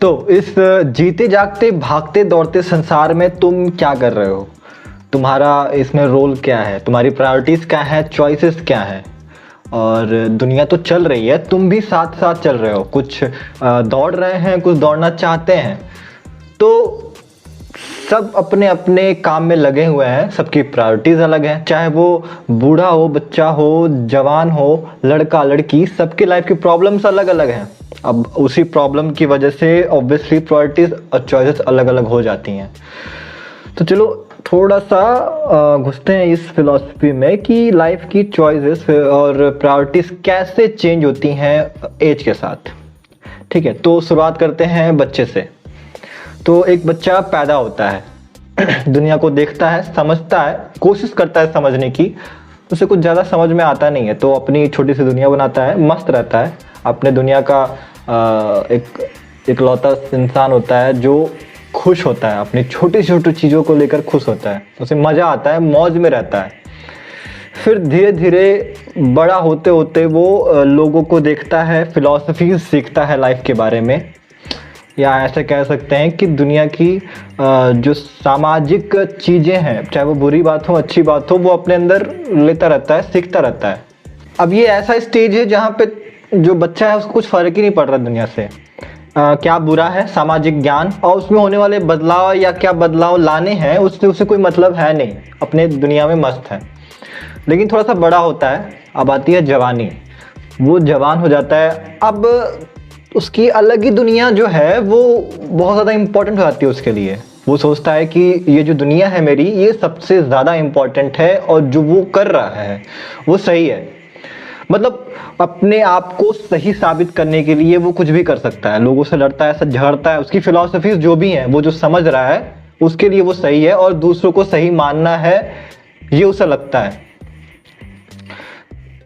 तो इस जीते जागते भागते दौड़ते संसार में तुम क्या कर रहे हो? तुम्हारा इसमें रोल क्या है? तुम्हारी प्रायोरिटीज़ क्या है? चॉइसेस क्या है? और दुनिया तो चल रही है, तुम भी साथ साथ चल रहे हो। कुछ दौड़ रहे हैं, कुछ दौड़ना चाहते हैं। तो सब अपने अपने काम में लगे हुए हैं, सबकी प्रायोरिटीज़ अलग हैं। चाहे वो बूढ़ा हो, बच्चा हो, जवान हो, लड़का लड़की, सबके लाइफ की प्रॉब्लम्स अलग अलग हैं। अब उसी प्रॉब्लम की वजह से ऑब्वियसली प्रायोरिटीज़ और चॉइसेस अलग अलग हो जाती हैं। तो चलो थोड़ा सा घुसते हैं इस फिलॉसफी में कि लाइफ की चॉइसेस और प्रायोरिटीज़ कैसे चेंज होती हैं एज के साथ। ठीक है, तो शुरुआत करते हैं बच्चे से। तो एक बच्चा पैदा होता है दुनिया को देखता है, समझता है, कोशिश करता है समझने की। उसे कुछ ज़्यादा समझ में आता नहीं है, तो अपनी छोटी सी दुनिया बनाता है, मस्त रहता है। अपने दुनिया का एक इकलौता इंसान होता है जो खुश होता है, अपनी छोटी छोटी चीज़ों को लेकर खुश होता है, उसे मज़ा आता है, मौज में रहता है। फिर धीरे धीरे बड़ा होते होते वो लोगों को देखता है, फिलॉसफी सीखता है लाइफ के बारे में, या ऐसा कह सकते हैं कि दुनिया की जो सामाजिक चीज़ें हैं, चाहे वो बुरी बात हो अच्छी बात हो, वो अपने अंदर लेता रहता है, सीखता रहता है। अब ये ऐसा स्टेज है जहाँ पे जो बच्चा है उसको कुछ फ़र्क ही नहीं पड़ रहा दुनिया से। क्या बुरा है, सामाजिक ज्ञान और उसमें होने वाले बदलाव या क्या बदलाव लाने हैं उससे उसे कोई मतलब है नहीं, अपने दुनिया में मस्त है। लेकिन थोड़ा सा बड़ा होता है, अब आती है जवानी। वो जवान हो जाता है, अब उसकी अलग ही दुनिया जो है वो बहुत ज़्यादा इम्पोर्टेंट हो जाती है उसके लिए। वो सोचता है कि ये जो दुनिया है मेरी, ये सबसे ज़्यादा इम्पोर्टेंट है और जो वो कर रहा है वो सही है। मतलब अपने आप को सही साबित करने के लिए वो कुछ भी कर सकता है, लोगों से लड़ता है, झगड़ता है। उसकी फिलॉसफीज जो भी हैं, वो जो समझ रहा है उसके लिए वो सही है और दूसरों को सही मानना है, ये उसे लगता है।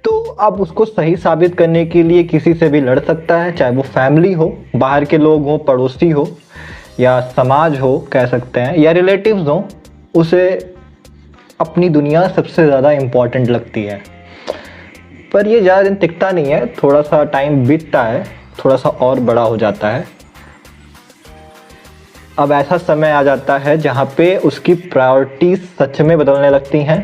तो अब उसको सही साबित करने के लिए किसी से भी लड़ सकता है, चाहे वो फैमिली हो, बाहर के लोग हो, पड़ोसी हो, या समाज हो कह सकते हैं, या रिलेटिव्स हो। उसे अपनी दुनिया सबसे ज़्यादा इम्पॉर्टेंट लगती है। पर ये ज़्यादा दिन टिकता नहीं है, थोड़ा सा टाइम बीतता है, थोड़ा सा और बड़ा हो जाता है। अब ऐसा समय आ जाता है जहाँ पे उसकी प्रायोरिटीज सच में बदलने लगती हैं।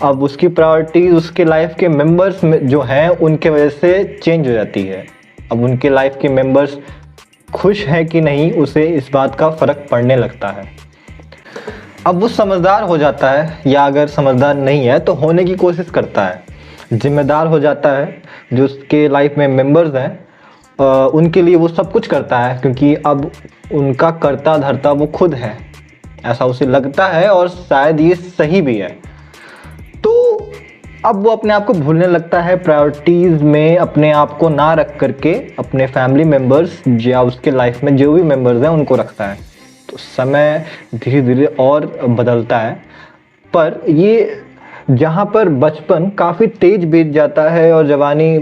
अब उसकी प्रायोरिटीज उसके लाइफ के मेंबर्स में जो हैं उनके वजह से चेंज हो जाती है। अब उनके लाइफ के मेंबर्स खुश हैं कि नहीं, उसे इस बात का फ़र्क पड़ने लगता है। अब वो समझदार हो जाता है, या अगर समझदार नहीं है तो होने की कोशिश करता है। जिम्मेदार हो जाता है, जो उसके लाइफ में मेंबर्स हैं उनके लिए वो सब कुछ करता है, क्योंकि अब उनका करता धरता वो खुद है, ऐसा उसे लगता है और शायद ये सही भी है। तो अब वो अपने आप को भूलने लगता है, प्रायोरिटीज़ में अपने आप को ना रख करके अपने फैमिली मेम्बर्स या उसके लाइफ में जो भी मेम्बर्स हैं उनको रखता है। तो समय धीरे धीरे और बदलता है। पर ये जहाँ पर बचपन काफ़ी तेज बीत जाता है और जवानी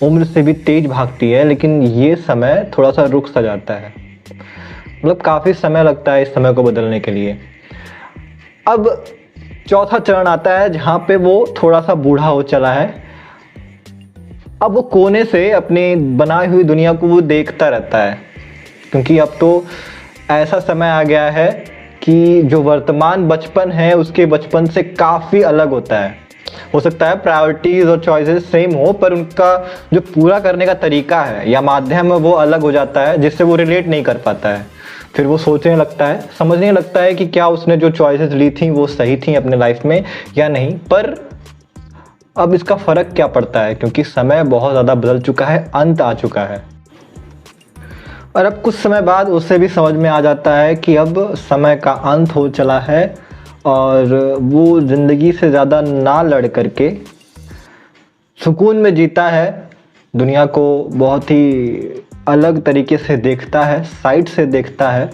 उम्र से भी तेज भागती है, लेकिन ये समय थोड़ा सा रुक सा जाता है। मतलब काफ़ी समय लगता है इस समय को बदलने के लिए। अब चौथा चरण आता है जहाँ पे वो थोड़ा सा बूढ़ा हो चला है। अब वो कोने से अपनी बनाई हुई दुनिया को वो देखता रहता है, क्योंकि अब तो ऐसा समय आ गया है कि जो वर्तमान बचपन है उसके बचपन से काफ़ी अलग होता है। हो सकता है प्रायोरिटीज़ और चॉइसेस सेम हो, पर उनका जो पूरा करने का तरीका है या माध्यम है वो अलग हो जाता है, जिससे वो रिलेट नहीं कर पाता है। फिर वो सोचने लगता है, समझने लगता है कि क्या उसने जो चॉइसेस ली थी वो सही थी अपने लाइफ में या नहीं। पर अब इसका फ़र्क क्या पड़ता है, क्योंकि समय बहुत ज़्यादा बदल चुका है, अंत आ चुका है। और अब कुछ समय बाद उसे भी समझ में आ जाता है कि अब समय का अंत हो चला है और वो ज़िंदगी से ज़्यादा ना लड़ करके सुकून में जीता है, दुनिया को बहुत ही अलग तरीके से देखता है, साइड से देखता है,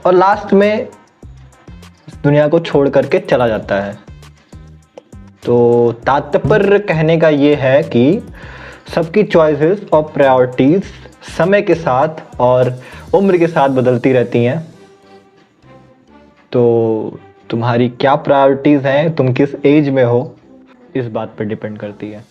और लास्ट में दुनिया को छोड़ करके चला जाता है। तो तात्पर्य कहने का ये है कि सबकी चॉइसेस और प्रायोरिटीज़ समय के साथ और उम्र के साथ बदलती रहती हैं। तो तुम्हारी क्या प्रायोरिटीज़ हैं, तुम किस एज में हो, इस बात पर डिपेंड करती है।